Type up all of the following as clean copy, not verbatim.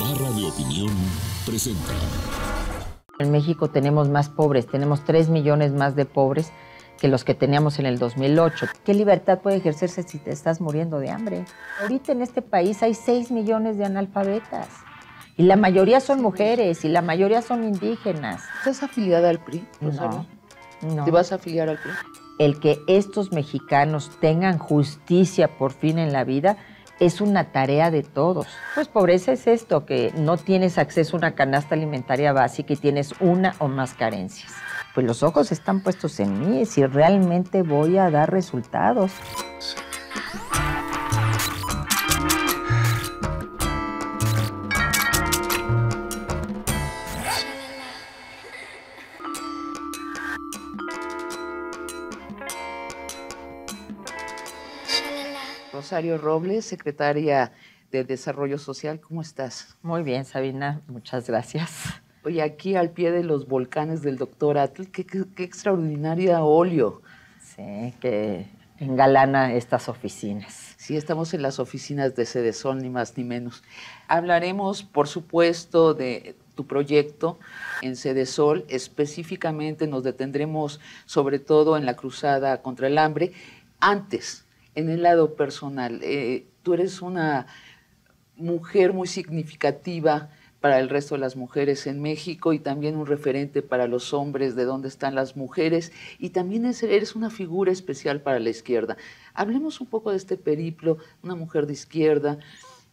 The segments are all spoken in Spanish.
Barra de Opinión presenta. En México tenemos más pobres, tenemos 3 millones más de pobres que los que teníamos en el 2008. ¿Qué libertad puede ejercerse si te estás muriendo de hambre? Ahorita en este país hay 6 millones de analfabetas y la mayoría son mujeres y la mayoría son indígenas. ¿Estás afiliada al PRI, Rosario? No. ¿Te vas a afiliar al PRI? El que estos mexicanos tengan justicia por fin en la vida es una tarea de todos. Pues pobreza es esto, que no tienes acceso a una canasta alimentaria básica y tienes una o más carencias. Pues los ojos están puestos en mí, si realmente voy a dar resultados. Rosario Robles, secretaria de Desarrollo Social, ¿cómo estás? Muy bien, Sabina, muchas gracias. Oye, aquí al pie de los volcanes del Doctor Atl, qué extraordinaria óleo. Sí, que engalana estas oficinas. Sí, estamos en las oficinas de Sedesol, ni más ni menos. Hablaremos, por supuesto, de tu proyecto en Sedesol. Específicamente nos detendremos sobre todo en la cruzada contra el hambre. Antes, en el lado personal, tú eres una mujer muy significativa para el resto de las mujeres en México y también un referente para los hombres de dónde están las mujeres, y también eres una figura especial para la izquierda. Hablemos un poco de este periplo, una mujer de izquierda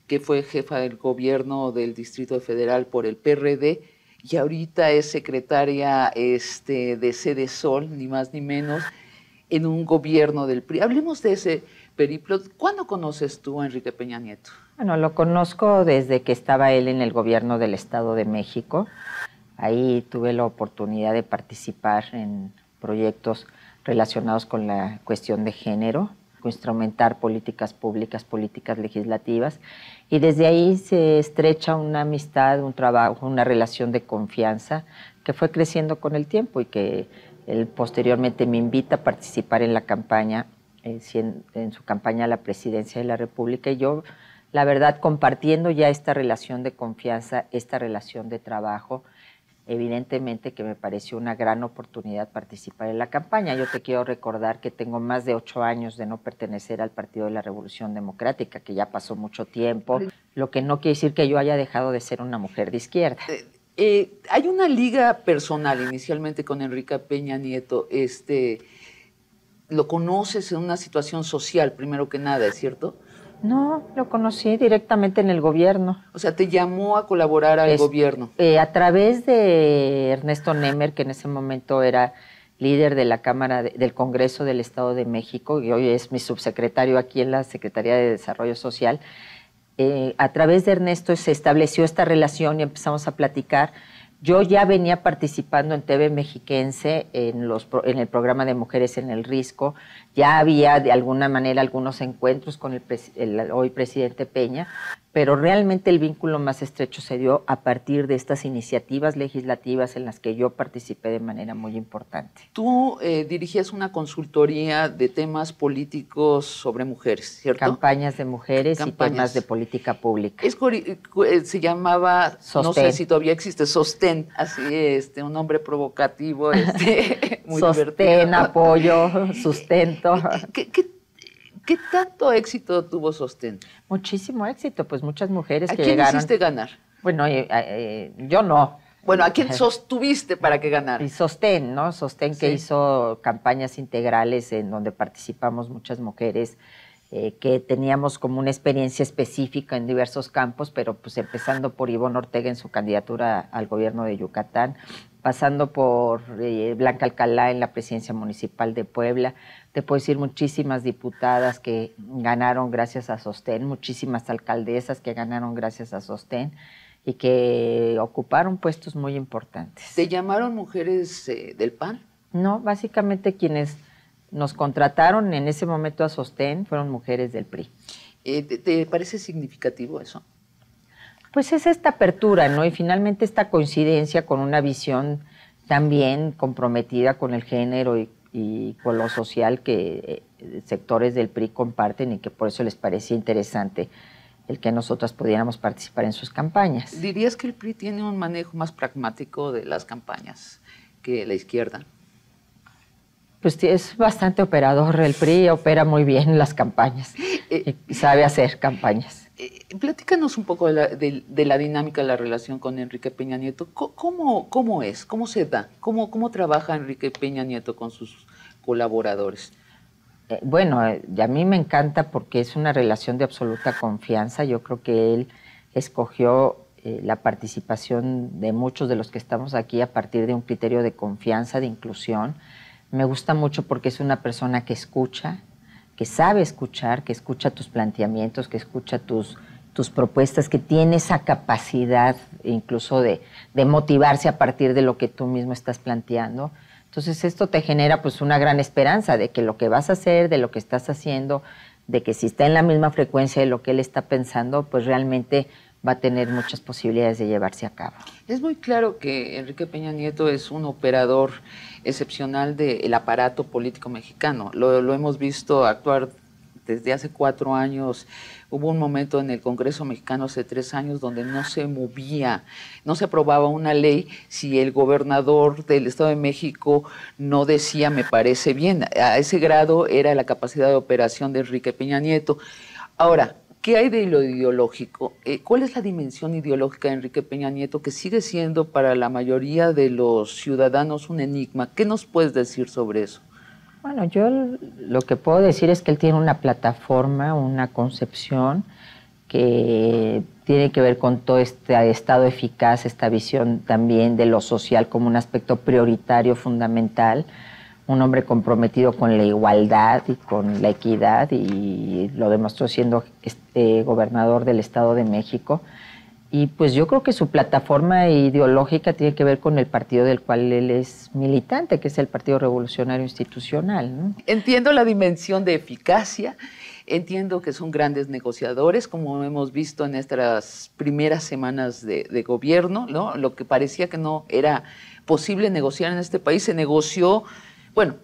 que fue jefa del gobierno del Distrito Federal por el PRD y ahorita es secretaria de Sedesol, ni más ni menos, en un gobierno del PRI. Hablemos de ese periplo. ¿Cuándo conoces tú a Enrique Peña Nieto? Bueno, lo conozco desde que estaba él en el gobierno del Estado de México. Ahí tuve la oportunidad de participar en proyectos relacionados con la cuestión de género, instrumentar políticas públicas, políticas legislativas, y desde ahí se estrecha una amistad, un trabajo, una relación de confianza que fue creciendo con el tiempo y que él posteriormente me invita a participar en la campaña, en su campaña a la presidencia de la República, y yo, la verdad, compartiendo ya esta relación de confianza, esta relación de trabajo, evidentemente que me pareció una gran oportunidad participar en la campaña. Yo te quiero recordar que tengo más de 8 años de no pertenecer al Partido de la Revolución Democrática, que ya pasó mucho tiempo, lo que no quiere decir que yo haya dejado de ser una mujer de izquierda. Hay una liga personal inicialmente con Enrique Peña Nieto. ¿Lo conoces en una situación social, primero que nada, es cierto? No, lo conocí directamente en el gobierno. O sea, te llamó a colaborar al gobierno. A través de Ernesto Nemer, que en ese momento era líder de la Cámara del Congreso del Estado de México, y hoy es mi subsecretario aquí en la Secretaría de Desarrollo Social. A través de Ernesto se estableció esta relación y empezamos a platicar. Yo ya venía participando en TV Mexiquense, en el programa de Mujeres en el Risco. Ya había de alguna manera algunos encuentros con el hoy presidente Peña, pero realmente el vínculo más estrecho se dio a partir de estas iniciativas legislativas en las que yo participé de manera muy importante. Tú dirigías una consultoría de temas políticos sobre mujeres, ¿cierto? Campañas de mujeres y temas de política pública. Se llamaba, Sostén. No sé si todavía existe, Sostén, así un nombre provocativo, muy Sostén, divertido. Apoyo, sustento. ¿Qué tanto éxito tuvo Sostén? Muchísimo éxito, pues muchas mujeres que llegaron. ¿A quién hiciste ganar? Bueno, yo no. Bueno, ¿a quién sostuviste para que ganara? Y Sostén, ¿no? Sostén, que hizo campañas integrales en donde participamos muchas mujeres que teníamos como una experiencia específica en diversos campos, pero pues empezando por Ivonne Ortega en su candidatura al gobierno de Yucatán, pasando por Blanca Alcalá en la presidencia municipal de Puebla. Te puedo decir muchísimas diputadas que ganaron gracias a Sostén, muchísimas alcaldesas que ganaron gracias a Sostén y que ocuparon puestos muy importantes. ¿Te llamaron mujeres del PAN? No, básicamente quienes nos contrataron en ese momento a Sostén fueron mujeres del PRI. ¿Te parece significativo eso? Pues es esta apertura, ¿no? Y finalmente esta coincidencia con una visión también comprometida con el género y con lo social que sectores del PRI comparten y que por eso les parecía interesante el que nosotras pudiéramos participar en sus campañas. ¿Dirías que el PRI tiene un manejo más pragmático de las campañas que la izquierda? Pues es bastante operador, el PRI opera muy bien las campañas, sabe hacer campañas. Platícanos un poco de la dinámica de la relación con Enrique Peña Nieto. ¿Cómo es? ¿Cómo se da? ¿Cómo trabaja Enrique Peña Nieto con sus colaboradores? Bueno, a mí me encanta porque es una relación de absoluta confianza. Yo creo que él escogió la participación de muchos de los que estamos aquí a partir de un criterio de confianza, de inclusión. Me gusta mucho porque es una persona que escucha, que sabe escuchar, que escucha tus planteamientos, que escucha tus propuestas, que tiene esa capacidad incluso de motivarse a partir de lo que tú mismo estás planteando. Entonces esto te genera pues una gran esperanza de que lo que vas a hacer, de lo que estás haciendo, de que si está en la misma frecuencia de lo que él está pensando, pues realmente va a tener muchas posibilidades de llevarse a cabo. Es muy claro que Enrique Peña Nieto es un operador excepcional del aparato político mexicano. Lo hemos visto actuar desde hace 4 años. Hubo un momento en el Congreso mexicano hace 3 años donde no se movía, no se aprobaba una ley si el gobernador del Estado de México no decía me parece bien. A ese grado era la capacidad de operación de Enrique Peña Nieto. Ahora, ¿qué hay de lo ideológico? ¿Cuál es la dimensión ideológica de Enrique Peña Nieto que sigue siendo para la mayoría de los ciudadanos un enigma? ¿Qué nos puedes decir sobre eso? Bueno, yo lo que puedo decir es que él tiene una plataforma, una concepción que tiene que ver con todo este estado eficaz, esta visión también de lo social como un aspecto prioritario, fundamental, un hombre comprometido con la igualdad y con la equidad, y lo demostró siendo gobernador del Estado de México. Y pues yo creo que su plataforma ideológica tiene que ver con el partido del cual él es militante, que es el Partido Revolucionario Institucional, ¿no? Entiendo la dimensión de eficacia, entiendo que son grandes negociadores, como hemos visto en estas primeras semanas de gobierno, ¿no? Lo que parecía que no era posible negociar en este país, se negoció. Bueno,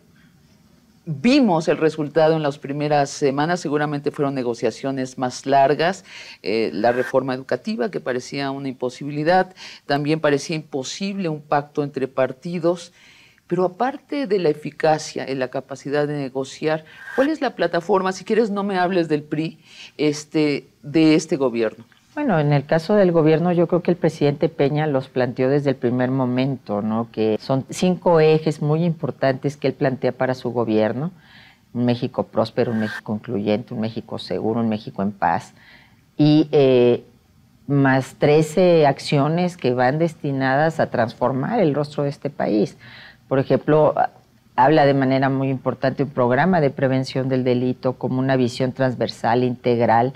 vimos el resultado en las primeras semanas, seguramente fueron negociaciones más largas, la reforma educativa que parecía una imposibilidad, también parecía imposible un pacto entre partidos, pero aparte de la eficacia en la capacidad de negociar, ¿cuál es la plataforma? Si quieres no me hables del PRI, de este gobierno. Bueno, en el caso del gobierno yo creo que el presidente Peña los planteó desde el primer momento, ¿no? Que son 5 ejes muy importantes que él plantea para su gobierno: un México próspero, un México incluyente, un México seguro, un México en paz, y más 13 acciones que van destinadas a transformar el rostro de este país. Por ejemplo, habla de manera muy importante un programa de prevención del delito como una visión transversal, integral,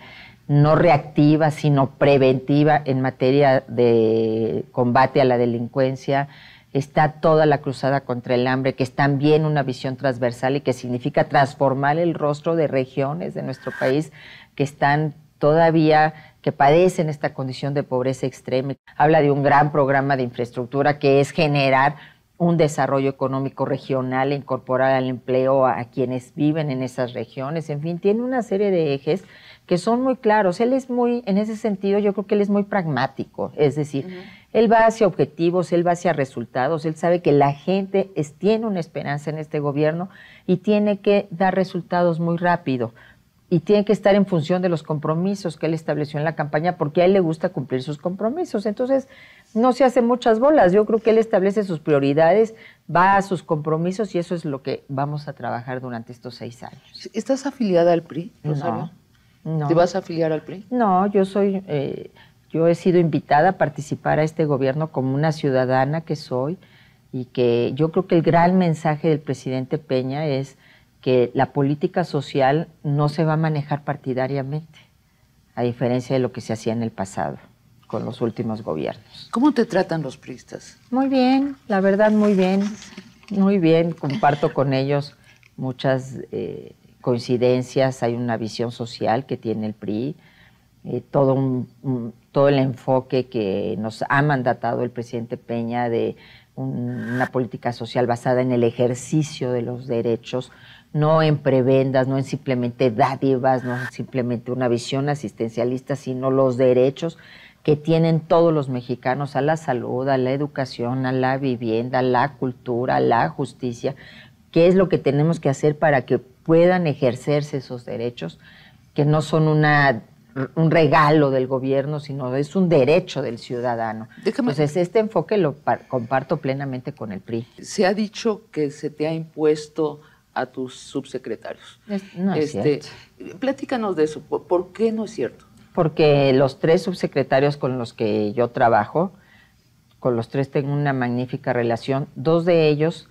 no reactiva, sino preventiva en materia de combate a la delincuencia. Está toda la cruzada contra el hambre, que es también una visión transversal y que significa transformar el rostro de regiones de nuestro país que están todavía, que padecen esta condición de pobreza extrema. Habla de un gran programa de infraestructura que es generar un desarrollo económico regional e incorporar al empleo a quienes viven en esas regiones. En fin, tiene una serie de ejes que son muy claros. Él es muy, en ese sentido, yo creo que él es muy pragmático, es decir, él va hacia objetivos, él va hacia resultados, él sabe que la gente tiene una esperanza en este gobierno y tiene que dar resultados muy rápido y tiene que estar en función de los compromisos que él estableció en la campaña, porque a él le gusta cumplir sus compromisos. Entonces, no se hace muchas bolas. Yo creo que él establece sus prioridades, va a sus compromisos y eso es lo que vamos a trabajar durante estos 6 años. ¿Estás afiliada al PRI, Rosario? No. ¿Te vas a afiliar al PRI? No, yo he sido invitada a participar a este gobierno como una ciudadana que soy, y que yo creo que el gran mensaje del presidente Peña es que la política social no se va a manejar partidariamente, a diferencia de lo que se hacía en el pasado con los últimos gobiernos. ¿Cómo te tratan los priistas? Muy bien, la verdad, muy bien, muy bien. Comparto con ellos muchas coincidencias, hay una visión social que tiene el PRI, todo el enfoque que nos ha mandatado el presidente Peña de una política social basada en el ejercicio de los derechos, no en prebendas, no en simplemente dádivas, no simplemente una visión asistencialista, sino los derechos que tienen todos los mexicanos a la salud, a la educación, a la vivienda, a la cultura, a la justicia. ¿Qué es lo que tenemos que hacer para que puedan ejercerse esos derechos, que no son un regalo del gobierno, sino es un derecho del ciudadano? Entonces, este enfoque lo comparto plenamente con el PRI. Se ha dicho que se te ha impuesto a tus subsecretarios. No es cierto. Platícanos de eso. ¿Por qué no es cierto? Porque los 3 subsecretarios con los que yo trabajo, con los 3 tengo una magnífica relación. 2 de ellos,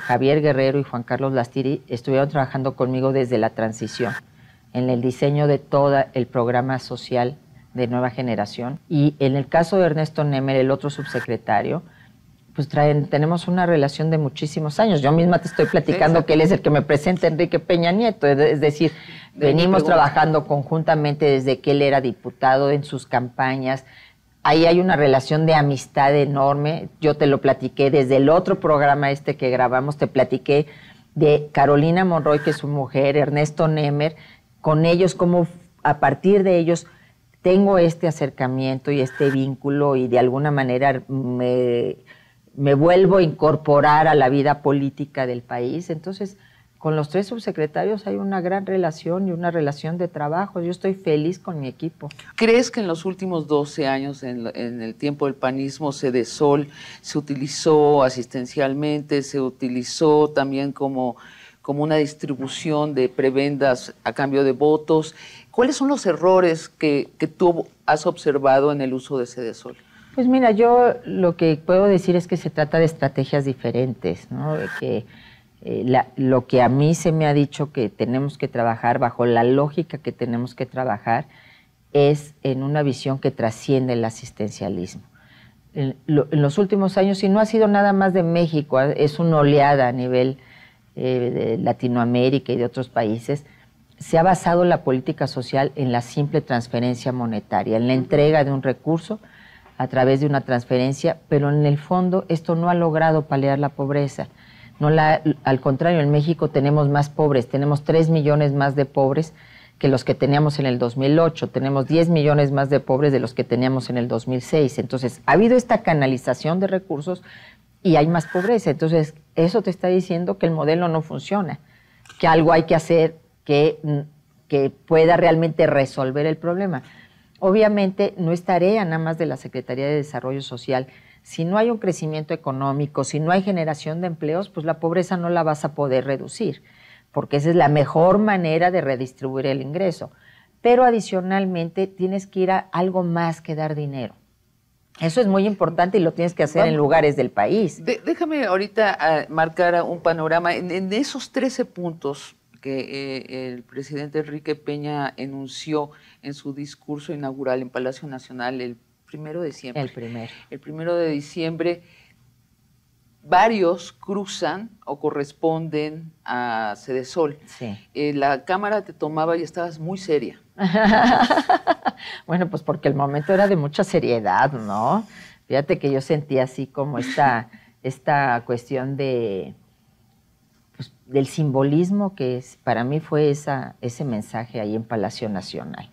Javier Guerrero y Juan Carlos Lastiri, estuvieron trabajando conmigo desde la transición, en el diseño de todo el programa social de Nueva Generación. Y en el caso de Ernesto Nemer, el otro subsecretario, pues tenemos una relación de muchísimos años. Yo misma te estoy platicando que él es el que me presenta a Enrique Peña Nieto, es decir, venimos trabajando conjuntamente desde que él era diputado en sus campañas. Ahí hay una relación de amistad enorme. Yo te lo platiqué desde el otro programa que grabamos, te platiqué de Carolina Monroy, que es su mujer, Ernesto Nemer, con ellos, como a partir de ellos tengo este acercamiento y este vínculo y de alguna manera me vuelvo a incorporar a la vida política del país. Entonces, con los 3 subsecretarios hay una gran relación y una relación de trabajo. Yo estoy feliz con mi equipo. ¿Crees que en los últimos 12 años, en el tiempo del panismo, Sedesol se utilizó asistencialmente, se utilizó también como una distribución de prebendas a cambio de votos? ¿Cuáles son los errores que tú has observado en el uso de Sedesol? Pues mira, yo lo que puedo decir es que se trata de estrategias diferentes, ¿no? Que lo que a mí se me ha dicho que tenemos que trabajar, bajo la lógica que tenemos que trabajar, es en una visión que trasciende el asistencialismo. En los últimos años, y no ha sido nada más de México, es una oleada a nivel de Latinoamérica y de otros países, se ha basado la política social en la simple transferencia monetaria, en la entrega de un recurso a través de una transferencia, pero en el fondo esto no ha logrado paliar la pobreza. Al contrario, en México tenemos más pobres, tenemos 3 millones más de pobres que los que teníamos en el 2008, tenemos 10 millones más de pobres de los que teníamos en el 2006. Entonces, ha habido esta canalización de recursos y hay más pobreza. Entonces, eso te está diciendo que el modelo no funciona, que algo hay que hacer que pueda realmente resolver el problema. Obviamente no es tarea nada más de la Secretaría de Desarrollo Social. Si no hay un crecimiento económico, si no hay generación de empleos, pues la pobreza no la vas a poder reducir, porque esa es la mejor manera de redistribuir el ingreso. Pero adicionalmente tienes que ir a algo más que dar dinero. Eso es muy importante y lo tienes que hacer en lugares del país. Déjame ahorita marcar un panorama. En esos 13 puntos que el presidente Enrique Peña enunció en su discurso inaugural en Palacio Nacional el 1 de diciembre. El 1 de diciembre, varios cruzan o corresponden a Sedesol. Sí. La cámara te tomaba y estabas muy seria. Bueno, pues porque el momento era de mucha seriedad, ¿no? Fíjate que yo sentía así como esta cuestión del simbolismo que para mí fue ese mensaje ahí en Palacio Nacional.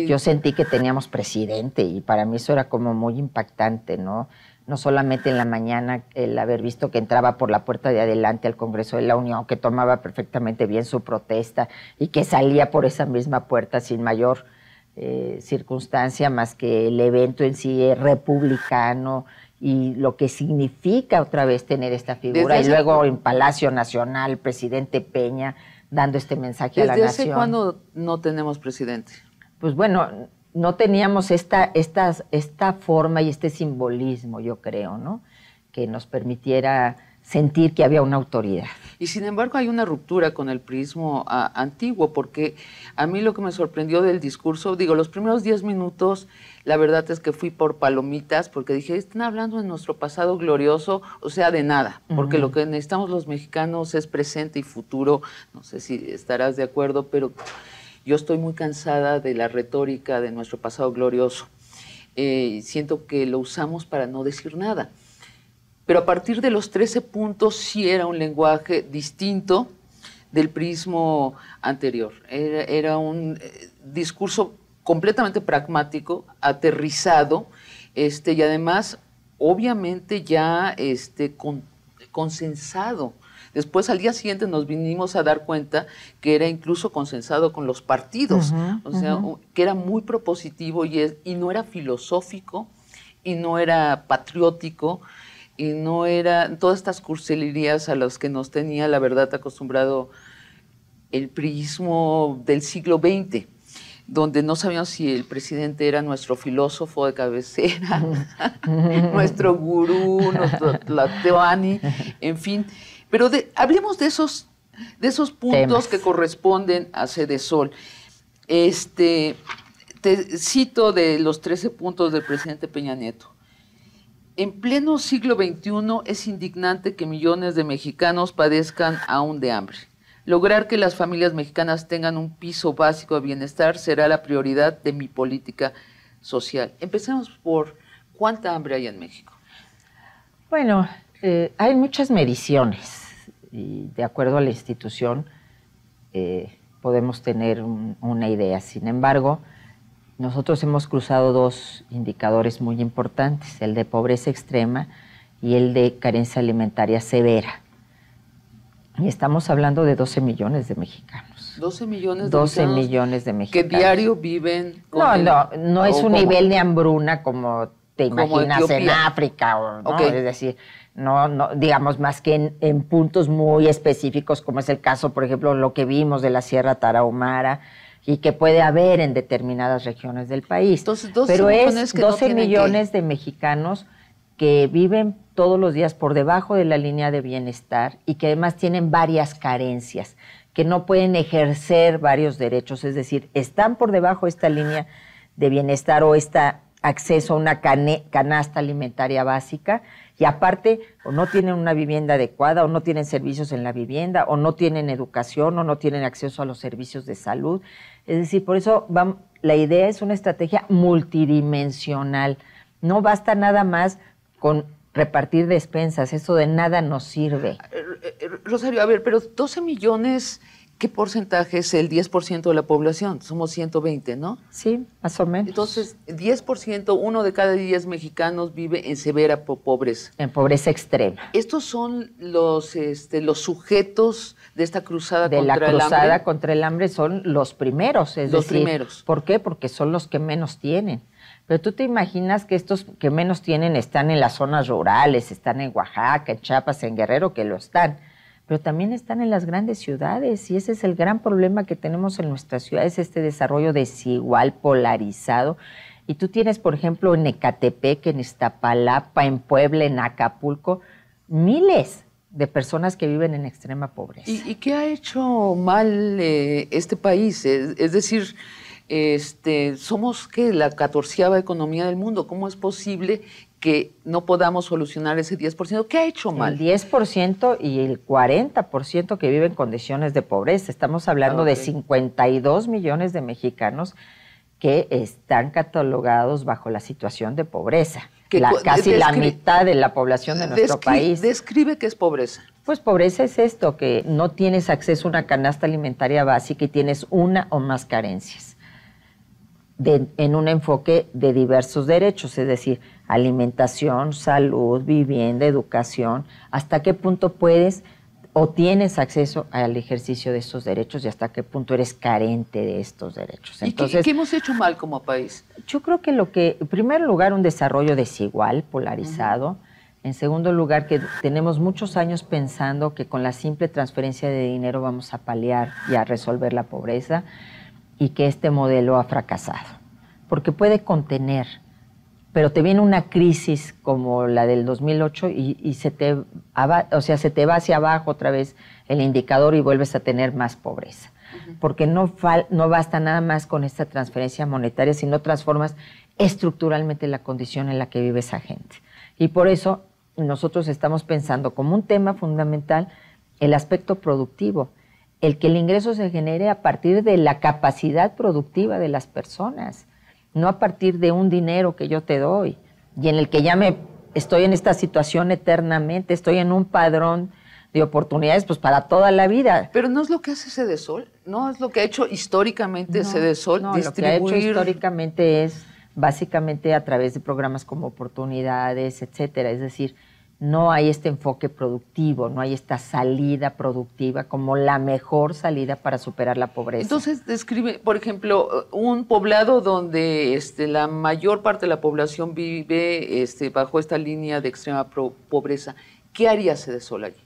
Yo sentí que teníamos presidente y para mí eso era como muy impactante, ¿no? No solamente en la mañana el haber visto que entraba por la puerta de adelante al Congreso de la Unión, que tomaba perfectamente bien su protesta y que salía por esa misma puerta sin mayor circunstancia más que el evento en sí es republicano y lo que significa otra vez tener esta figura. Y luego en Palacio Nacional, el presidente Peña dando este mensaje a la nación. ¿Desde hace cuándo no tenemos presidente? Pues bueno, no teníamos esta forma y este simbolismo, yo creo, ¿no? Que nos permitiera sentir que había una autoridad. Y sin embargo hay una ruptura con el prismo antiguo, porque a mí lo que me sorprendió del discurso, los primeros 10 minutos, la verdad es que fui por palomitas, porque dije, están hablando de nuestro pasado glorioso, o sea, de nada, porque lo que necesitamos los mexicanos es presente y futuro. No sé si estarás de acuerdo, pero yo estoy muy cansada de la retórica de nuestro pasado glorioso. Siento que lo usamos para no decir nada. Pero a partir de los 13 puntos sí era un lenguaje distinto, del priismo anterior. Era un discurso completamente pragmático, aterrizado, y además, obviamente ya consensado. Después, al día siguiente, nos vinimos a dar cuenta que era incluso consensado con los partidos, o sea, que era muy propositivo y no era filosófico, y no era patriótico, y no era todas estas cursilerías a las que nos tenía, la verdad, acostumbrado el priismo del siglo XX, donde no sabíamos si el presidente era nuestro filósofo de cabecera, nuestro gurú, nuestro tlatoani, en fin. Pero hablemos de esos puntos temas que corresponden a Sedesol. Te cito de los 13 puntos del presidente Peña Nieto. En pleno siglo XXI es indignante que millones de mexicanos padezcan aún de hambre. Lograr que las familias mexicanas tengan un piso básico de bienestar será la prioridad de mi política social. Empecemos por ¿cuánta hambre hay en México? Bueno, hay muchas mediciones y de acuerdo a la institución podemos tener una idea. Sin embargo, nosotros hemos cruzado dos indicadores muy importantes, el de pobreza extrema y el de carencia alimentaria severa. Y estamos hablando de 12 millones de mexicanos. 12 millones de 12 mexicanos millones de mexicanos. Que diario viven con no es un nivel de hambruna como te imaginas Etiopía. En África, ¿no? Okay. Es decir, no, digamos más que en puntos muy específicos, como es el caso, por ejemplo, lo que vimos de la Sierra Tarahumara, y que puede haber en determinadas regiones del país. Entonces, 12 pero millones es que 12 no tienen millones de mexicanos que viven todos los días por debajo de la línea de bienestar y que además tienen varias carencias, que no pueden ejercer varios derechos, es decir, están por debajo de esta línea de bienestar o este acceso a una canasta alimentaria básica y aparte o no tienen una vivienda adecuada o no tienen servicios en la vivienda o no tienen educación o no tienen acceso a los servicios de salud. Es decir, por eso la idea es una estrategia multidimensional. No basta nada más con repartir despensas, eso de nada nos sirve. Rosario, a ver, pero 12 millones, ¿qué porcentaje es el 10% de la población? Somos 120, ¿no? Sí, más o menos. Entonces, 10%, 1 de cada 10 mexicanos vive en severa pobreza. En pobreza extrema. Estos son los sujetos de esta cruzada de contra el hambre. De la cruzada contra el hambre son los primeros, es los decir, primeros. ¿Por qué? Porque son los que menos tienen. Pero tú te imaginas que estos que menos tienen están en las zonas rurales, están en Oaxaca, en Chiapas, en Guerrero, que lo están, pero también están en las grandes ciudades y ese es el gran problema que tenemos en nuestras ciudades, este desarrollo desigual, polarizado. Y tú tienes, por ejemplo, en Ecatepec, en Iztapalapa, en Puebla, en Acapulco, miles de personas que viven en extrema pobreza. ¿Y qué ha hecho mal este país? Es decir, somos la 14ª economía del mundo. ¿Cómo es posible que no podamos solucionar ese 10%? ¿Qué ha hecho mal? El 10% y el 40% que viven en condiciones de pobreza. Estamos hablando de 52 millones de mexicanos que están catalogados bajo la situación de pobreza. Casi la mitad de la población de nuestro país. Describe qué es pobreza. Pues pobreza es esto, que no tienes acceso a una canasta alimentaria básica y tienes una o más carencias. En un enfoque de diversos derechos, es decir, alimentación, salud, vivienda, educación, hasta qué punto puedes o tienes acceso al ejercicio de estos derechos y hasta qué punto eres carente de estos derechos. Entonces, ¿qué hemos hecho mal como país? Yo creo que en primer lugar, un desarrollo desigual, polarizado. En segundo lugar, que tenemos muchos años pensando que con la simple transferencia de dinero vamos a paliar y a resolver la pobreza, y que este modelo ha fracasado, porque puede contener, pero te viene una crisis como la del 2008 y se te va hacia abajo otra vez el indicador y vuelves a tener más pobreza, porque no basta nada más con esta transferencia monetaria, sino transformas estructuralmente la condición en la que vive esa gente. Y por eso nosotros estamos pensando como un tema fundamental el aspecto productivo, el que el ingreso se genere a partir de la capacidad productiva de las personas, no a partir de un dinero que yo te doy y en el que ya estoy en esta situación eternamente, estoy en un padrón de oportunidades pues para toda la vida. Pero no es lo que hace Sedesol, no es lo que ha hecho históricamente Sedesol, no, distribuir. Lo que ha hecho históricamente es básicamente a través de programas como Oportunidades, etcétera. Es decir, no hay este enfoque productivo, no hay esta salida productiva como la mejor salida para superar la pobreza. Entonces, describe, por ejemplo, un poblado donde la mayor parte de la población vive bajo esta línea de extrema pobreza. ¿Qué haría Sedesol allí?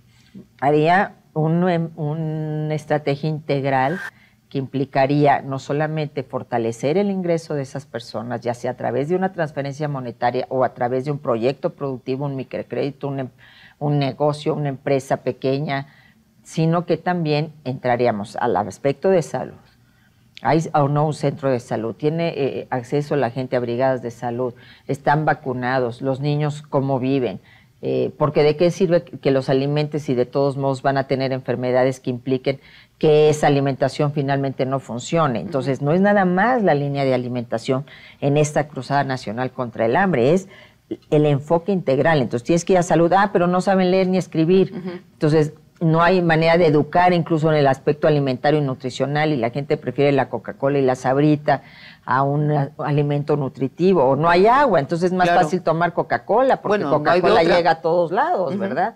Haría una estrategia integral que implicaría no solamente fortalecer el ingreso de esas personas, ya sea a través de una transferencia monetaria o a través de un proyecto productivo, un microcrédito, un negocio, una empresa pequeña, sino que también entraríamos al aspecto de salud. ¿Hay o no un centro de salud? ¿Tiene acceso la gente a brigadas de salud? ¿Están vacunados? ¿Los niños cómo viven? Porque ¿de qué sirve que los alimentes si de todos modos van a tener enfermedades que impliquen que esa alimentación finalmente no funcione? Entonces, no es nada más la línea de alimentación en esta cruzada nacional contra el hambre, es el enfoque integral. Entonces, tienes que ir a salud, pero no saben leer ni escribir. Entonces, no hay manera de educar incluso en el aspecto alimentario y nutricional y la gente prefiere la Coca-Cola y la Sabrita a un alimento nutritivo, o no hay agua, entonces es más fácil tomar Coca-Cola porque Coca-Cola llega a todos lados, ¿verdad?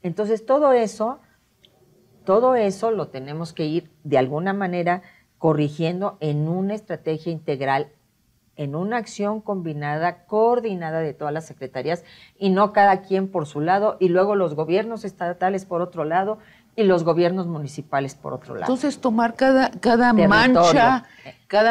Entonces todo eso lo tenemos que ir de alguna manera corrigiendo en una estrategia integral, en una acción combinada, coordinada de todas las secretarías y no cada quien por su lado y luego los gobiernos estatales por otro lado y los gobiernos municipales por otro lado. Entonces tomar cada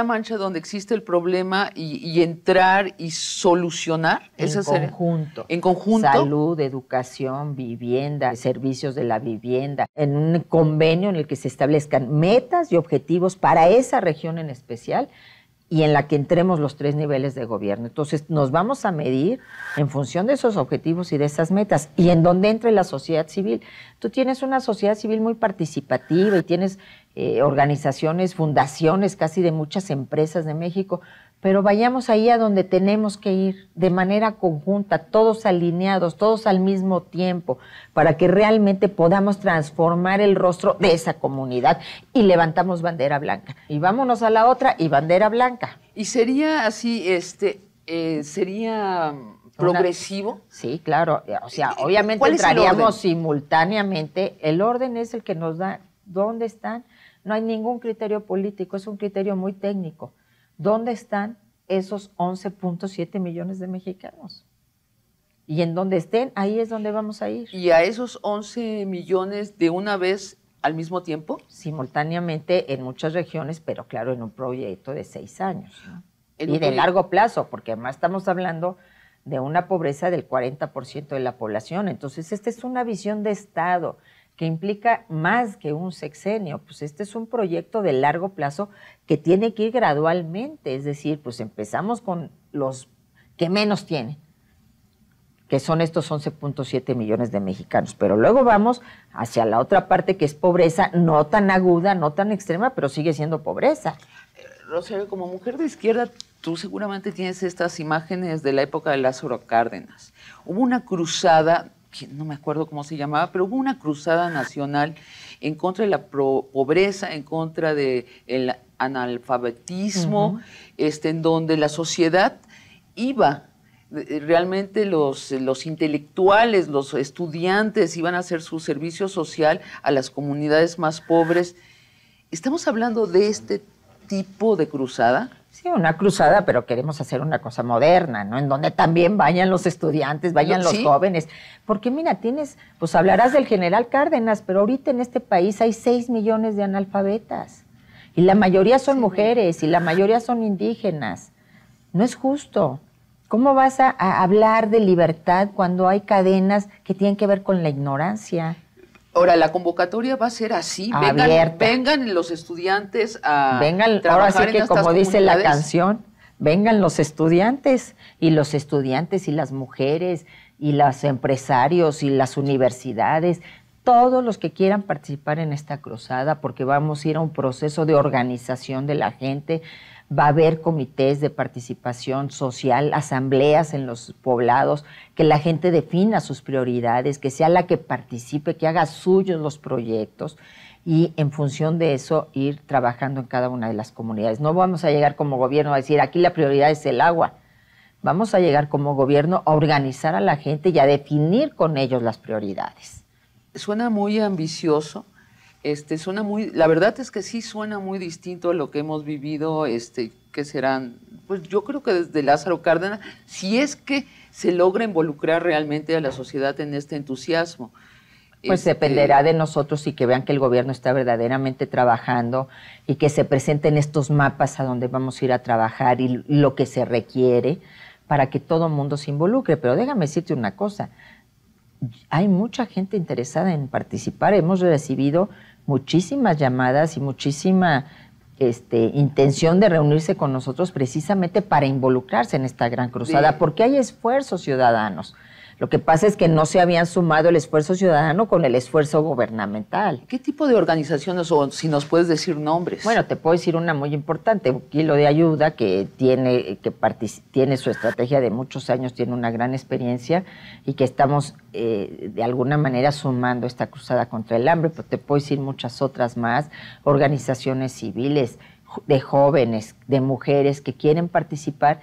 mancha donde existe el problema y entrar y solucionar. En conjunto. Salud, educación, vivienda, servicios de la vivienda, en un convenio en el que se establezcan metas y objetivos para esa región en especial y en la que entremos los 3 niveles de gobierno. Entonces nos vamos a medir en función de esos objetivos y de esas metas y en donde entre la sociedad civil. Tú tienes una sociedad civil muy participativa y tienes organizaciones, fundaciones casi de muchas empresas de México, pero vayamos ahí a donde tenemos que ir de manera conjunta, todos alineados, todos al mismo tiempo, para que realmente podamos transformar el rostro de esa comunidad y levantamos bandera blanca. Y vámonos a la otra y bandera blanca. ¿Y sería así, sería progresivo? Sí, claro. O sea, obviamente entraríamos simultáneamente. El orden es el que nos da dónde están. No hay ningún criterio político, es un criterio muy técnico. ¿Dónde están esos 11.7 millones de mexicanos? Y en donde estén, ahí es donde vamos a ir. ¿Y a esos 11 millones de una vez al mismo tiempo? Simultáneamente en muchas regiones, pero claro, en un proyecto de 6 años, ¿no? Y de largo plazo, porque además estamos hablando de una pobreza del 40% de la población. Entonces, esta es una visión de Estado que implica más que un sexenio, pues este es un proyecto de largo plazo que tiene que ir gradualmente, es decir, pues empezamos con los que menos tienen, que son estos 11.7 millones de mexicanos, pero luego vamos hacia la otra parte que es pobreza, no tan aguda, no tan extrema, pero sigue siendo pobreza. Rosario, como mujer de izquierda, tú seguramente tienes estas imágenes de la época de Lázaro Cárdenas. Hubo una cruzada, no me acuerdo cómo se llamaba, pero hubo una cruzada nacional en contra de la pobreza, en contra del analfabetismo, en donde la sociedad iba, realmente los intelectuales, los estudiantes iban a hacer su servicio social a las comunidades más pobres. ¿Estamos hablando de este tipo de cruzada? Sí, una cruzada, pero queremos hacer una cosa moderna, ¿no? En donde también vayan los estudiantes, vayan los jóvenes. Porque mira, pues hablarás del general Cárdenas, pero ahorita en este país hay 6 millones de analfabetas. Y la mayoría son mujeres, y la mayoría son indígenas. No es justo. ¿Cómo vas a hablar de libertad cuando hay cadenas que tienen que ver con la ignorancia? Ahora, la convocatoria va a ser así, vengan los estudiantes a trabajar ahora sí que en como estas dice la canción, vengan los estudiantes y las mujeres y los empresarios y las universidades, todos los que quieran participar en esta cruzada, porque vamos a ir a un proceso de organización de la gente, va a haber comités de participación social, asambleas en los poblados, que la gente defina sus prioridades, que sea la que participe, que haga suyos los proyectos y en función de eso ir trabajando en cada una de las comunidades. No vamos a llegar como gobierno a decir, aquí la prioridad es el agua. Vamos a llegar como gobierno a organizar a la gente y a definir con ellos las prioridades. Suena muy ambicioso. La verdad es que sí suena muy distinto a lo que hemos vivido, que serán, pues yo creo que desde Lázaro Cárdenas, si es que se logra involucrar realmente a la sociedad en este entusiasmo. Pues dependerá de nosotros y que vean que el gobierno está verdaderamente trabajando y que se presenten estos mapas a donde vamos a ir a trabajar y lo que se requiere para que todo el mundo se involucre. Pero déjame decirte una cosa, hay mucha gente interesada en participar, hemos recibido muchísimas llamadas y muchísima intención de reunirse con nosotros precisamente para involucrarse en esta gran cruzada, porque hay esfuerzos ciudadanos. Lo que pasa es que no se habían sumado el esfuerzo ciudadano con el esfuerzo gubernamental. ¿Qué tipo de organizaciones, o si nos puedes decir nombres? Bueno, te puedo decir una muy importante, un Kilo de Ayuda, que tiene su estrategia de muchos años, tiene una gran experiencia y que estamos de alguna manera sumando esta cruzada contra el hambre, pero te puedo decir muchas otras más, organizaciones civiles, de jóvenes, de mujeres que quieren participar.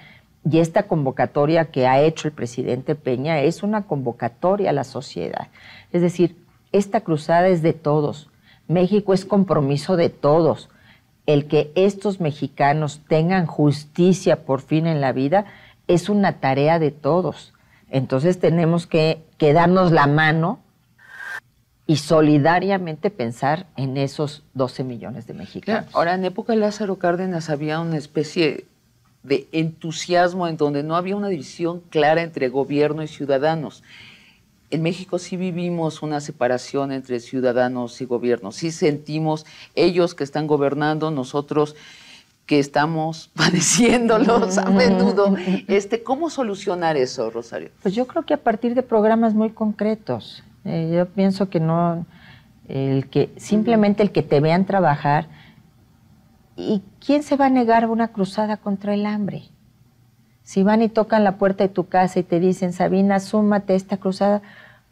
Y esta convocatoria que ha hecho el presidente Peña es una convocatoria a la sociedad. Es decir, esta cruzada es de todos. México es compromiso de todos. El que estos mexicanos tengan justicia por fin en la vida es una tarea de todos. Entonces tenemos que darnos la mano y solidariamente pensar en esos 12 millones de mexicanos. Ahora, en época de Lázaro Cárdenas había una especie de entusiasmo en donde no había una división clara entre gobierno y ciudadanos. En México sí vivimos una separación entre ciudadanos y gobierno, sí sentimos ellos que están gobernando, nosotros que estamos padeciéndolos a menudo. ¿Cómo solucionar eso, Rosario? Pues yo creo que a partir de programas muy concretos. Yo pienso que no, simplemente el que te vean trabajar. ¿Y quién se va a negar a una cruzada contra el hambre? Si van y tocan la puerta de tu casa y te dicen, Sabina, súmate a esta cruzada,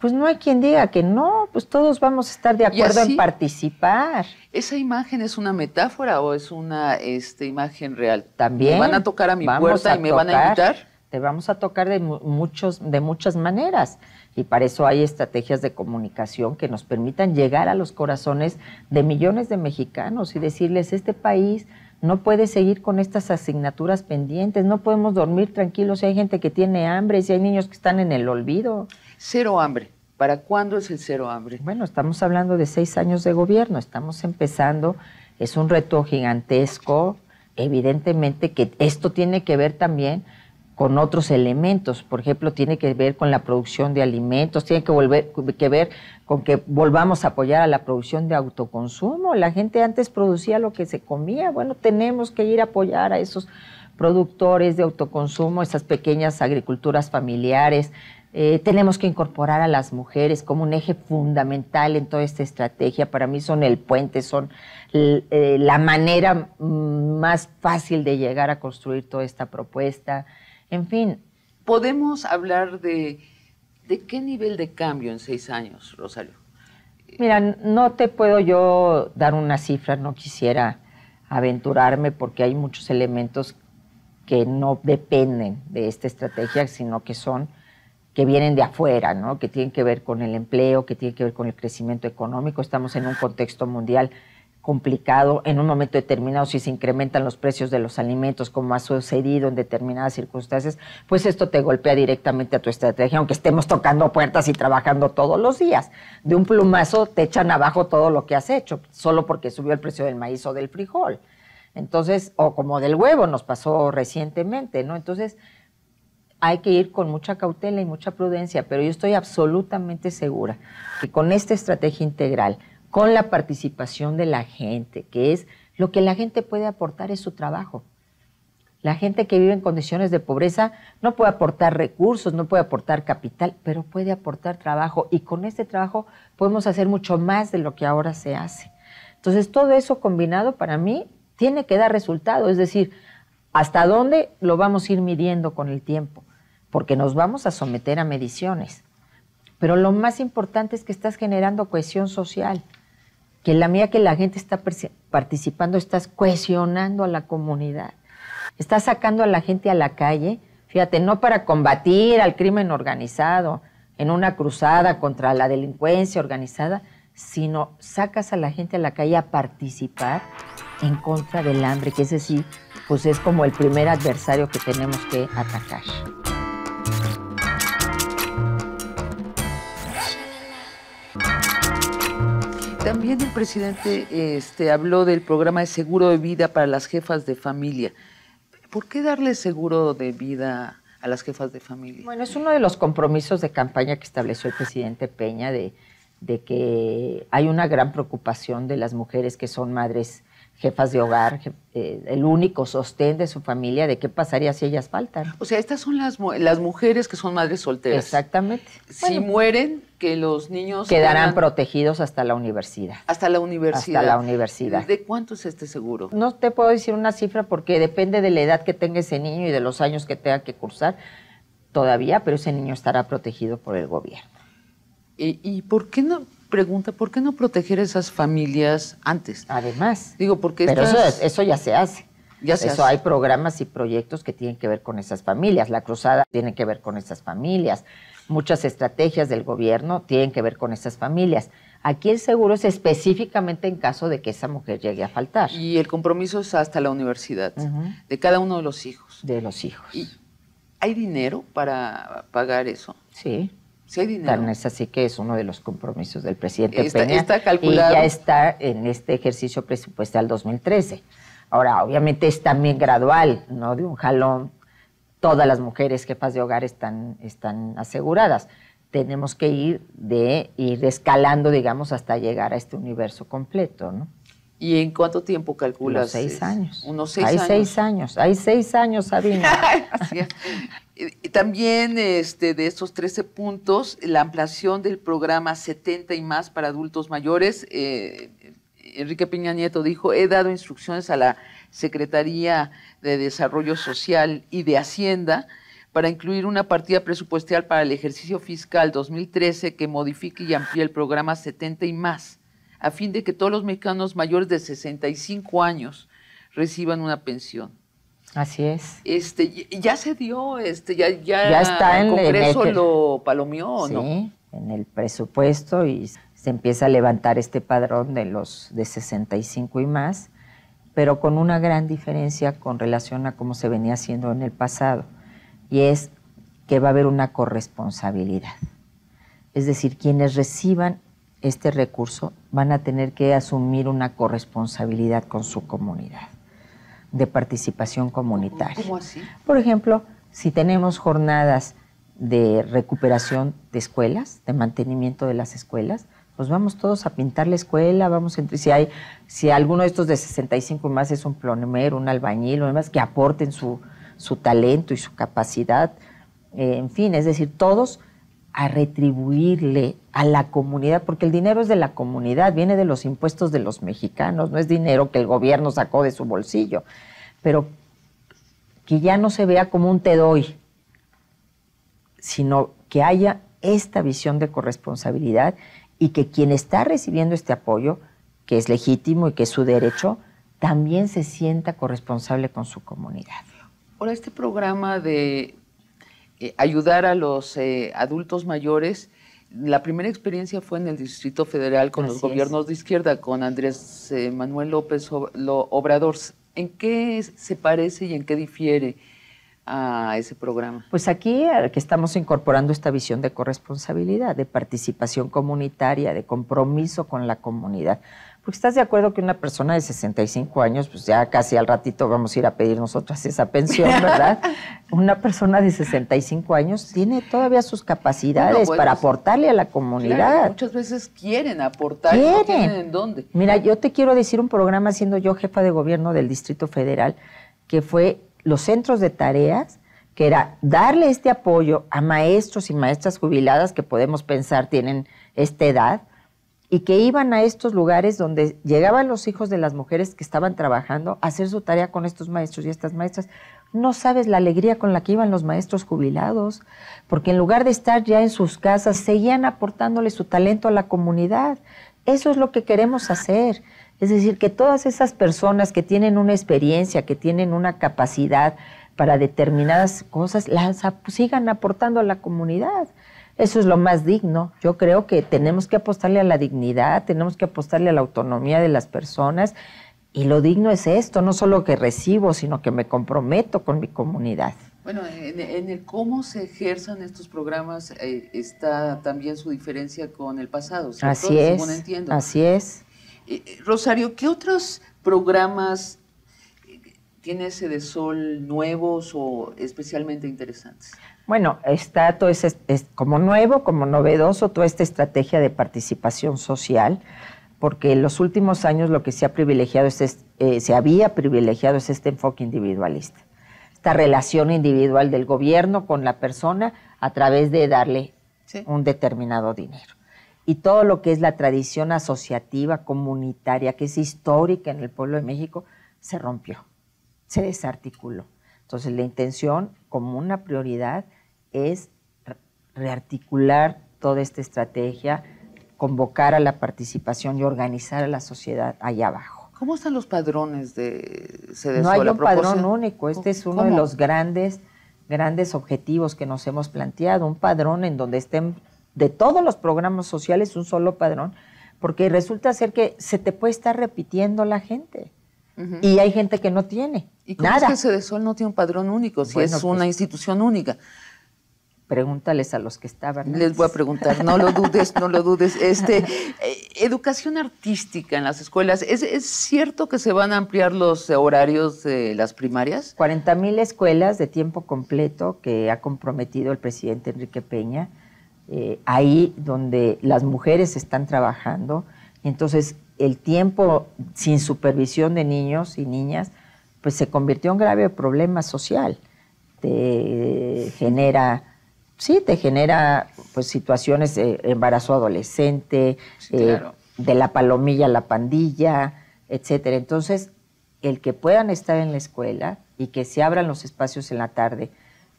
pues no hay quien diga que no, pues todos vamos a estar de acuerdo en participar. ¿Esa imagen es una metáfora o es una imagen real? También. ¿Me van a tocar a mi puerta y me van a invitar? Te vamos a tocar de muchas maneras. Y para eso hay estrategias de comunicación que nos permitan llegar a los corazones de millones de mexicanos y decirles, este país no puede seguir con estas asignaturas pendientes, no podemos dormir tranquilos si hay gente que tiene hambre, si hay niños que están en el olvido. Cero hambre. ¿Para cuándo es el cero hambre? Bueno, estamos hablando de 6 años de gobierno, estamos empezando, es un reto gigantesco, evidentemente que esto tiene que ver también con otros elementos, por ejemplo, tiene que ver con la producción de alimentos, tiene que ver con que volvamos a apoyar a la producción de autoconsumo. La gente antes producía lo que se comía, bueno, tenemos que ir a apoyar a esos productores de autoconsumo, esas pequeñas agriculturas familiares. Tenemos que incorporar a las mujeres como un eje fundamental en toda esta estrategia. Para mí son el puente, son la manera más fácil de llegar a construir toda esta propuesta. En fin. ¿Podemos hablar de qué nivel de cambio en 6 años, Rosario? Mira, no te puedo yo dar una cifra, no quisiera aventurarme porque hay muchos elementos que no dependen de esta estrategia, sino que vienen de afuera, ¿no? Que tienen que ver con el empleo, que tienen que ver con el crecimiento económico. Estamos en un contexto mundial complicado, en un momento determinado si se incrementan los precios de los alimentos como ha sucedido en determinadas circunstancias, pues esto te golpea directamente a tu estrategia, aunque estemos tocando puertas y trabajando todos los días. De un plumazo te echan abajo todo lo que has hecho, solo porque subió el precio del maíz o del frijol. Entonces, o como del huevo nos pasó recientemente, ¿no? Entonces, hay que ir con mucha cautela y mucha prudencia, pero yo estoy absolutamente segura que con esta estrategia integral, con la participación de la gente, que es lo que la gente puede aportar es su trabajo. La gente que vive en condiciones de pobreza no puede aportar recursos, no puede aportar capital, pero puede aportar trabajo y con este trabajo podemos hacer mucho más de lo que ahora se hace. Entonces todo eso combinado para mí tiene que dar resultado, es decir, ¿Hasta dónde lo vamos a ir midiendo con el tiempo? Porque nos vamos a someter a mediciones. Pero lo más importante es que estás generando cohesión social. Que la medida que la gente está participando, estás cohesionando a la comunidad. Estás sacando a la gente a la calle, fíjate, no para combatir al crimen organizado, en una cruzada contra la delincuencia organizada, sino sacas a la gente a la calle a participar en contra del hambre, que ese sí, pues es como el primer adversario que tenemos que atacar. También el presidente habló del programa de seguro de vida para las jefas de familia. ¿Por qué darle seguro de vida a las jefas de familia? Bueno, es uno de los compromisos de campaña que estableció el presidente Peña de que hay una gran preocupación de las mujeres que son madres jefas de hogar, el único sostén de su familia, de qué pasaría si ellas faltan. O sea, estas son las mujeres que son madres solteras. Exactamente. Si mueren, que los niños quedarán protegidos hasta la universidad. Hasta la universidad. Hasta la universidad. ¿De cuánto es este seguro? No te puedo decir una cifra porque depende de la edad que tenga ese niño y de los años que tenga que cursar todavía, pero ese niño estará protegido por el gobierno. ¿Y por qué no? Pregunta, ¿por qué no proteger a esas familias antes? Además. Digo, porque pero eso ya se hace. Eso hay programas y proyectos que tienen que ver con esas familias. La Cruzada tiene que ver con esas familias. Muchas estrategias del gobierno tienen que ver con esas familias. Aquí el seguro es específicamente en caso de que esa mujer llegue a faltar. Y el compromiso es hasta la universidad, de cada uno de los hijos. De los hijos. ¿Y hay dinero para pagar eso? Sí. Sí hay dinero. Tan es así que es uno de los compromisos del presidente Peña. Está calculado. Y ya está en este ejercicio presupuestal 2013. Ahora, obviamente es también gradual, no de un jalón. Todas las mujeres jefas de hogar están aseguradas. Tenemos que ir escalando, digamos, hasta llegar a este universo completo, ¿no? ¿Y en cuánto tiempo calculas? Unos 6 años. Unos 6 años. Hay 6 años, Sabina. Así es. Y también de estos 13 puntos, la ampliación del programa 70 y más para adultos mayores. Enrique Peña Nieto dijo, he dado instrucciones a la Secretaría de Desarrollo Social y de Hacienda para incluir una partida presupuestal para el ejercicio fiscal 2013 que modifique y amplíe el programa 70 y más, a fin de que todos los mexicanos mayores de 65 años reciban una pensión. Así es. Ya se dio, ya está el Congreso lo palomeó, ¿no? Sí, en el presupuesto y se empieza a levantar este padrón de los de 65 y más, pero con una gran diferencia con relación a cómo se venía haciendo en el pasado, y es que va a haber una corresponsabilidad. Es decir, quienes reciban este recurso van a tener que asumir una corresponsabilidad con su comunidad de participación comunitaria. ¿Cómo así? Por ejemplo, si tenemos jornadas de recuperación de escuelas, de mantenimiento de las escuelas, pues vamos todos a pintar la escuela, si alguno de estos de 65 y más es un plomero, un albañil o demás, que aporten su talento y su capacidad, en fin, es decir, todos a retribuirle a la comunidad, porque el dinero es de la comunidad, viene de los impuestos de los mexicanos, no es dinero que el gobierno sacó de su bolsillo, pero que ya no se vea como un te doy, sino que haya esta visión de corresponsabilidad y que quien está recibiendo este apoyo, que es legítimo y que es su derecho, también se sienta corresponsable con su comunidad. Ahora, este programa de ayudar a los adultos mayores, la primera experiencia fue en el Distrito Federal con los gobiernos de izquierda, con Andrés Manuel López Obrador. ¿En qué se parece y en qué difiere a ese programa? Pues aquí que estamos incorporando esta visión de corresponsabilidad, de participación comunitaria, de compromiso con la comunidad. Porque estás de acuerdo que una persona de 65 años, pues ya casi al ratito vamos a ir a pedir nosotras esa pensión, ¿verdad? Una persona de 65 años tiene todavía sus capacidades para aportarle a la comunidad. Claro, muchas veces quieren aportar, no tienen en dónde. Mira, yo te quiero decir un programa, siendo yo jefa de gobierno del Distrito Federal, que fue los centros de tareas, que era darle este apoyo a maestros y maestras jubiladas que podemos pensar tienen esta edad, y que iban a estos lugares donde llegaban los hijos de las mujeres que estaban trabajando a hacer su tarea con estos maestros y estas maestras. No sabes la alegría con la que iban los maestros jubilados, porque en lugar de estar ya en sus casas, seguían aportándole su talento a la comunidad. Eso es lo que queremos hacer. Es decir, que todas esas personas que tienen una experiencia, que tienen una capacidad para determinadas cosas, las sigan aportando a la comunidad. Eso es lo más digno. Yo creo que tenemos que apostarle a la dignidad, tenemos que apostarle a la autonomía de las personas, y lo digno es esto, no solo que recibo, sino que me comprometo con mi comunidad. Bueno, en el cómo se ejerzan estos programas está también su diferencia con el pasado, ¿cierto? Así es, según entiendo. Así es. Rosario, ¿qué otros programas tiene Sedesol nuevos o especialmente interesantes? Bueno, está todo ese, como nuevo, como novedoso, toda esta estrategia de participación social, porque en los últimos años lo que se ha privilegiado se había privilegiado es este enfoque individualista, esta relación individual del gobierno con la persona a través de darle un determinado dinero. Y todo lo que es la tradición asociativa, comunitaria, que es histórica en el pueblo de México, se rompió, se desarticuló. Entonces la intención como una prioridad es rearticular toda esta estrategia, convocar a la participación y organizar a la sociedad allá abajo. ¿Cómo están los padrones de Sedesol? No hay un padrón único, este es uno ¿Cómo? de los grandes objetivos que nos hemos planteado, un padrón en donde estén de todos los programas sociales un solo padrón, porque resulta ser que se te puede estar repitiendo la gente. Y hay gente que no tiene ¿Y cómo nada. es que Sedesol no tiene un padrón único, si Bueno, es una institución única? Pregúntales a los que estaban antes. Les voy a preguntar, no lo dudes, no lo dudes. Educación artística en las escuelas, ¿es cierto que se van a ampliar los horarios de las primarias? 40,000 escuelas de tiempo completo que ha comprometido el presidente Enrique Peña, ahí donde las mujeres están trabajando, y entonces el tiempo sin supervisión de niños y niñas, pues se convirtió en grave problema social. Te genera pues situaciones de embarazo adolescente, Sí, claro. de la palomilla a la pandilla, etcétera. Entonces, el que puedan estar en la escuela y que se abran los espacios en la tarde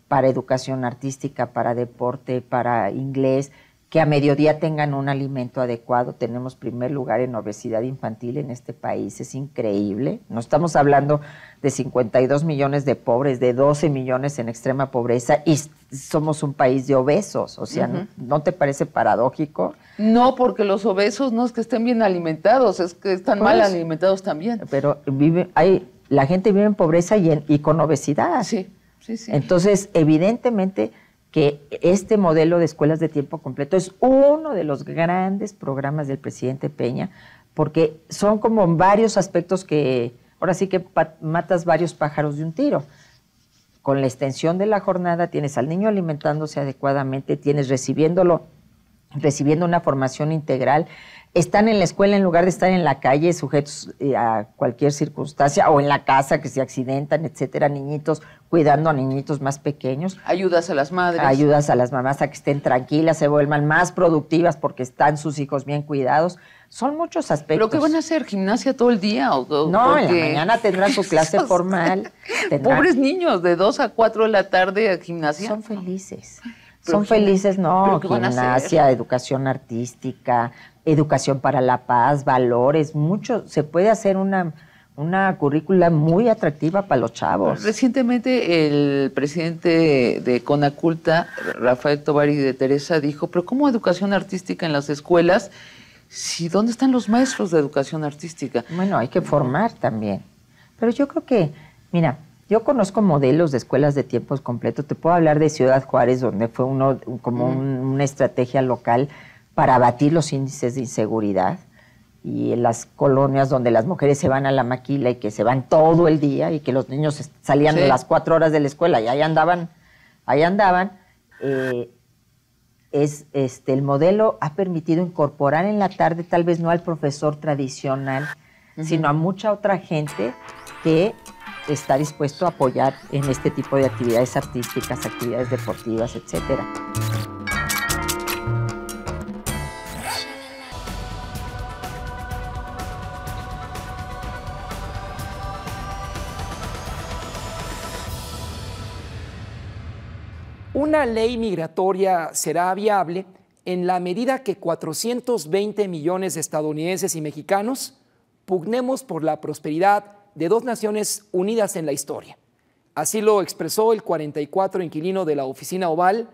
para educación artística, para deporte, para inglés, que a mediodía tengan un alimento adecuado. Tenemos primer lugar en obesidad infantil en este país, es increíble. No estamos hablando de 52 millones de pobres, de 12 millones en extrema pobreza, y somos un país de obesos. O sea, ¿no te parece paradójico? No, porque los obesos no es que estén bien alimentados, es que están mal alimentados también. Pero la gente vive en pobreza y con obesidad. Sí. Entonces, evidentemente que este modelo de escuelas de tiempo completo es uno de los grandes programas del presidente Peña, porque son como varios aspectos que, ahora sí que matas varios pájaros de un tiro. Con la extensión de la jornada tienes al niño alimentándose adecuadamente, tienes recibiendo una formación integral, están en la escuela en lugar de estar en la calle sujetos a cualquier circunstancia, o en la casa que se accidentan, etcétera, niñitos, cuidando a niñitos más pequeños. Ayudas a las madres. Ayudas a las mamás a que estén tranquilas, se vuelvan más productivas porque están sus hijos bien cuidados. Son muchos aspectos. ¿Pero qué van a hacer? ¿Gimnasia todo el día? No, porque... en la mañana tendrán su clase formal. Pobres niños, de 2 a 4 de la tarde a gimnasia. Son felices. Son felices, no, gimnasia, educación artística, educación para la paz, valores, mucho. Se puede hacer una currícula muy atractiva para los chavos. Recientemente el presidente de Conaculta, Rafael Tovar y de Teresa, dijo, pero ¿cómo educación artística en las escuelas? Sí, ¿dónde están los maestros de educación artística? Bueno, hay que formar también. Pero yo creo que, mira, yo conozco modelos de escuelas de tiempo completo. Te puedo hablar de Ciudad Juárez, donde fue una estrategia local para abatir los índices de inseguridad, y en las colonias donde las mujeres se van a la maquila y que se van todo el día y que los niños salían a las 4 horas de la escuela y ahí andaban. El modelo ha permitido incorporar en la tarde, tal vez no al profesor tradicional, sino a mucha otra gente que está dispuesto a apoyar en este tipo de actividades artísticas, actividades deportivas, etcétera. una ley migratoria será viable en la medida que 420 millones de estadounidenses y mexicanos pugnemos por la prosperidad de dos naciones unidas en la historia. Así lo expresó el 44 inquilino de la Oficina Oval,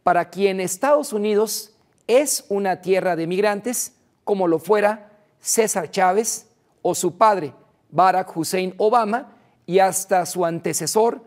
para quien Estados Unidos es una tierra de migrantes, como lo fuera César Chávez o su padre, Barack Hussein Obama, y hasta su antecesor,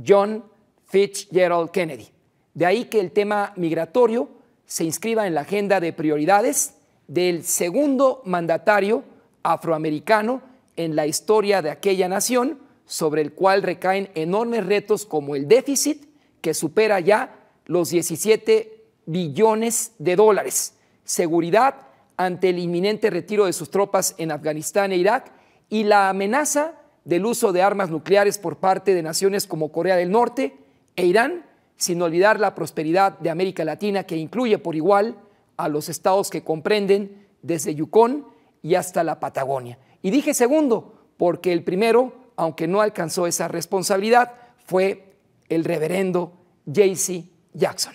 John Fitzgerald Kennedy. De ahí que el tema migratorio se inscriba en la agenda de prioridades del segundo mandatario afroamericano en la historia de aquella nación, sobre el cual recaen enormes retos como el déficit, que supera ya los 17 billones de dólares, seguridad ante el inminente retiro de sus tropas en Afganistán e Irak y la amenaza del uso de armas nucleares por parte de naciones como Corea del Norte e Irán, sin olvidar la prosperidad de América Latina, que incluye por igual a los estados que comprenden desde Yukon y hasta la Patagonia. Y dije segundo, porque el primero, aunque no alcanzó esa responsabilidad, fue el reverendo J.C. Jackson.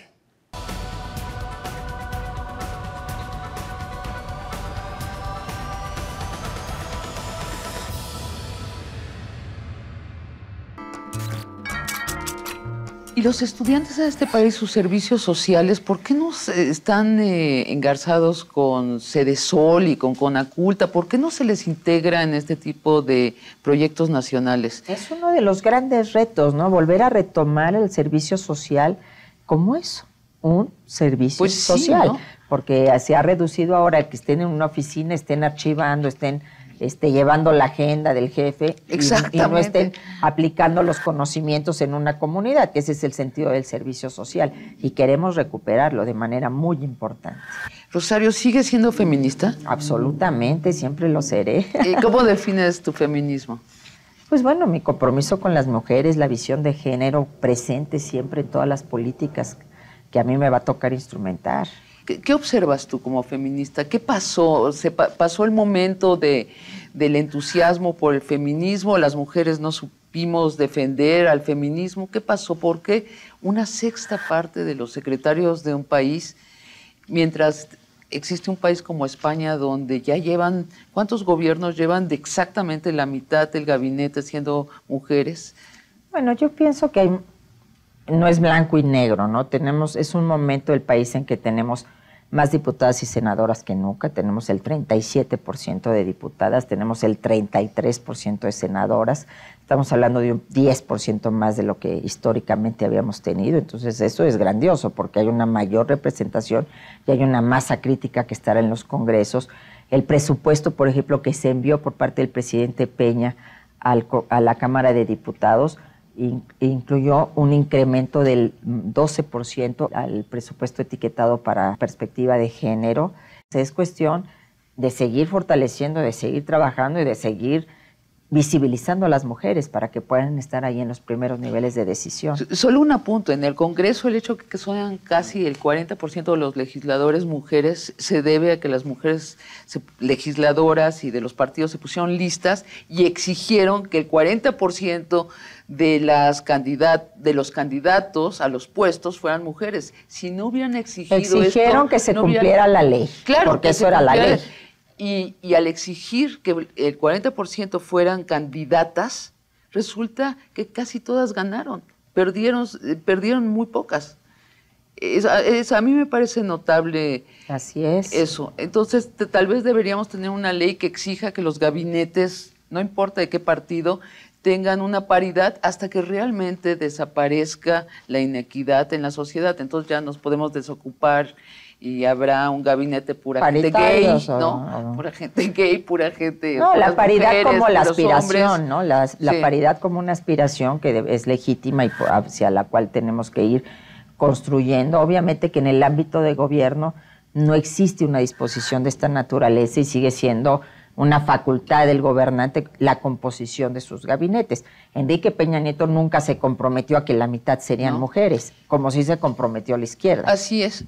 Y los estudiantes de este país, sus servicios sociales, ¿por qué no están engarzados con Sedesol y con Conaculta? ¿Por qué no se les integra en este tipo de proyectos nacionales? Es uno de los grandes retos, ¿no? Volver a retomar el servicio social como eso, un servicio social. ¿No? Porque se ha reducido ahora el que estén en una oficina, estén archivando, estén llevando la agenda del jefe y no estén aplicando los conocimientos en una comunidad, que ese es el sentido del servicio social, y queremos recuperarlo de manera muy importante. Rosario, ¿sigues siendo feminista? Absolutamente, siempre lo seré. ¿Cómo defines tu feminismo? Pues bueno, mi compromiso con las mujeres, la visión de género presente siempre en todas las políticas que a mí me va a tocar instrumentar. ¿Qué observas tú como feminista? ¿Qué pasó? ¿Pasó el momento del entusiasmo por el feminismo? ¿Las mujeres no supimos defender al feminismo? ¿Qué pasó? ¿Por qué una sexta parte de los secretarios de un país, mientras existe un país como España donde ya llevan, ¿cuántos gobiernos llevan de exactamente la mitad del gabinete siendo mujeres? Bueno, yo pienso que no es blanco y negro, ¿no? Es un momento del país en que tenemos más diputadas y senadoras que nunca, tenemos el 37% de diputadas, tenemos el 33% de senadoras, estamos hablando de un 10% más de lo que históricamente habíamos tenido, entonces eso es grandioso porque hay una mayor representación y hay una masa crítica que estará en los congresos. El presupuesto, por ejemplo, que se envió por parte del presidente Peña a la Cámara de Diputados, incluyó un incremento del 12% al presupuesto etiquetado para perspectiva de género. Es cuestión de seguir fortaleciendo, de seguir trabajando y de seguir visibilizando a las mujeres para que puedan estar ahí en los primeros niveles de decisión. Solo un apunto, en el Congreso el hecho de que sean casi el 40% de los legisladores mujeres se debe a que las mujeres legisladoras y de los partidos se pusieron listas y exigieron que el 40% de los candidatos a los puestos fueran mujeres. Si no hubieran exigieron que se cumpliera la ley, claro, porque eso era la ley. Y al exigir que el 40% fueran candidatas, resulta que casi todas ganaron, perdieron muy pocas. A mí me parece notable. Así es. Eso. Entonces, tal vez deberíamos tener una ley que exija que los gabinetes, no importa de qué partido, tengan una paridad hasta que realmente desaparezca la inequidad en la sociedad. Entonces ya nos podemos desocupar y habrá un gabinete pura gente gay, ¿no? Pura gente gay, pura gente... No, la paridad mujeres, como la aspiración, hombres, ¿no? La paridad como una aspiración que es legítima y hacia la cual tenemos que ir construyendo. Obviamente que en el ámbito de gobierno no existe una disposición de esta naturaleza y sigue siendo una facultad del gobernante la composición de sus gabinetes. Enrique Peña Nieto nunca se comprometió a que la mitad serían mujeres, como sí se comprometió la izquierda. Así es,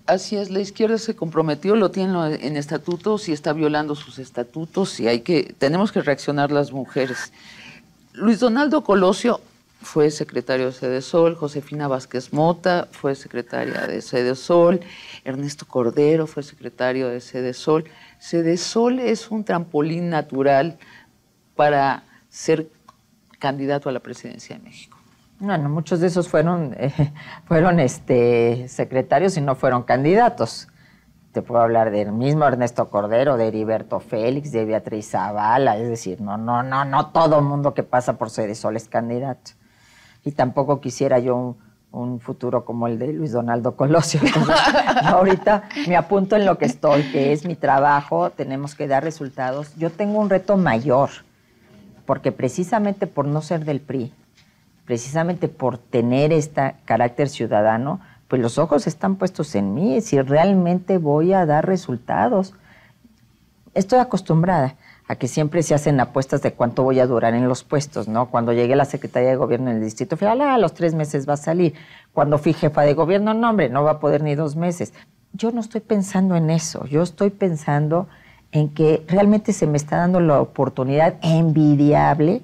la izquierda se comprometió, lo tiene en estatutos y está violando sus estatutos y tenemos que reaccionar las mujeres. Luis Donaldo Colosio fue secretario de Sedesol, Josefina Vázquez Mota fue secretaria de Sedesol, Ernesto Cordero fue secretario de Sedesol. Sedesol es un trampolín natural para ser candidato a la presidencia de México. Bueno, muchos de esos fueron secretarios y no fueron candidatos. Te puedo hablar del mismo Ernesto Cordero, de Heriberto Félix, de Beatriz Zavala, es decir, no todo mundo que pasa por Sedesol es candidato. Y tampoco quisiera yo un futuro como el de Luis Donaldo Colosio. Entonces, yo ahorita me apunto en lo que estoy, que es mi trabajo, tenemos que dar resultados. Yo tengo un reto mayor, porque precisamente por no ser del PRI, precisamente por tener este carácter ciudadano, pues los ojos están puestos en mí, si realmente voy a dar resultados. Estoy acostumbrada a que siempre se hacen apuestas de cuánto voy a durar en los puestos, ¿no? Cuando llegué a la Secretaría de Gobierno en el Distrito Federal, a los 3 meses va a salir. Cuando fui jefa de gobierno, no, hombre, no va a poder ni 2 meses. Yo no estoy pensando en eso, yo estoy pensando en que realmente se me está dando la oportunidad envidiable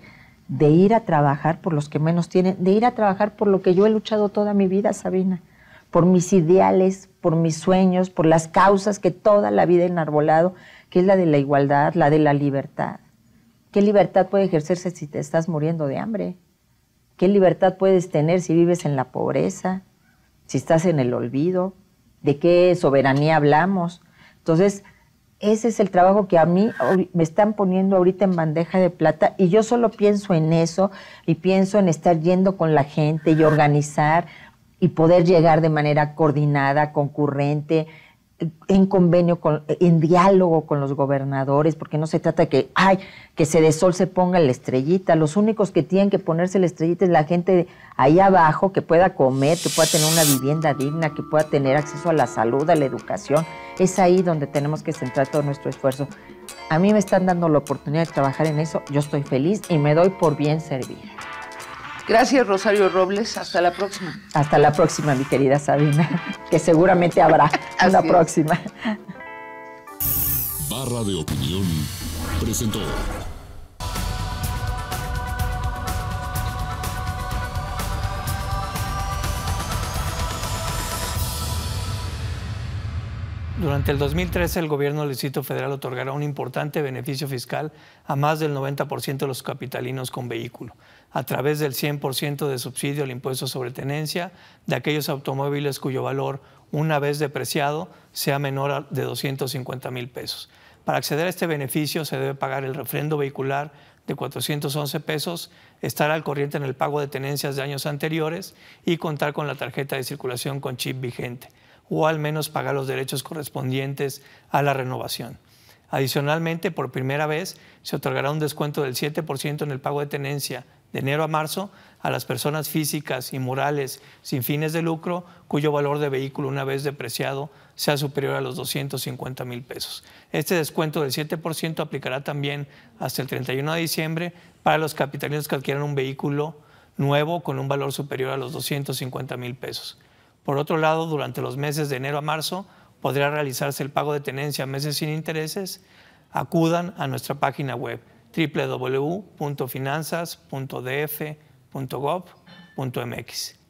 de ir a trabajar por los que menos tienen, de ir a trabajar por lo que yo he luchado toda mi vida, Sabina, por mis ideales, por mis sueños, por las causas que toda la vida he enarbolado, que es la de la igualdad, la de la libertad. ¿Qué libertad puede ejercerse si te estás muriendo de hambre? ¿Qué libertad puedes tener si vives en la pobreza, si estás en el olvido? ¿De qué soberanía hablamos? Entonces, ese es el trabajo que a mí me están poniendo ahorita en bandeja de plata y yo solo pienso en eso y pienso en estar yendo con la gente y organizar y poder llegar de manera coordinada, concurrente, en convenio, en diálogo con los gobernadores, porque no se trata de que Sedesol se ponga la estrellita. Los únicos que tienen que ponerse la estrellita es la gente ahí abajo, que pueda comer, que pueda tener una vivienda digna, que pueda tener acceso a la salud, a la educación. Es ahí donde tenemos que centrar todo nuestro esfuerzo. A mí me están dando la oportunidad de trabajar en eso, yo estoy feliz y me doy por bien servida. Gracias, Rosario Robles. Hasta la próxima. Hasta la próxima, mi querida Sabina, que seguramente habrá una próxima. Barra de Opinión presentó. Durante el 2013, el gobierno del Distrito Federal otorgará un importante beneficio fiscal a más del 90% de los capitalinos con vehículo, a través del 100% de subsidio al impuesto sobre tenencia de aquellos automóviles cuyo valor, una vez depreciado, sea menor de 250,000 pesos. Para acceder a este beneficio se debe pagar el refrendo vehicular de 411 pesos, estar al corriente en el pago de tenencias de años anteriores y contar con la tarjeta de circulación con chip vigente, o al menos pagar los derechos correspondientes a la renovación. Adicionalmente, por primera vez, se otorgará un descuento del 7% en el pago de tenencia de enero a marzo a las personas físicas y morales sin fines de lucro cuyo valor de vehículo una vez depreciado sea superior a los 250,000 pesos. Este descuento del 7% aplicará también hasta el 31 de diciembre para los capitalinos que adquieran un vehículo nuevo con un valor superior a los 250,000 pesos. Por otro lado, durante los meses de enero a marzo podrá realizarse el pago de tenencia a meses sin intereses. Acudan a nuestra página web www.finanzas.df.gov.mx.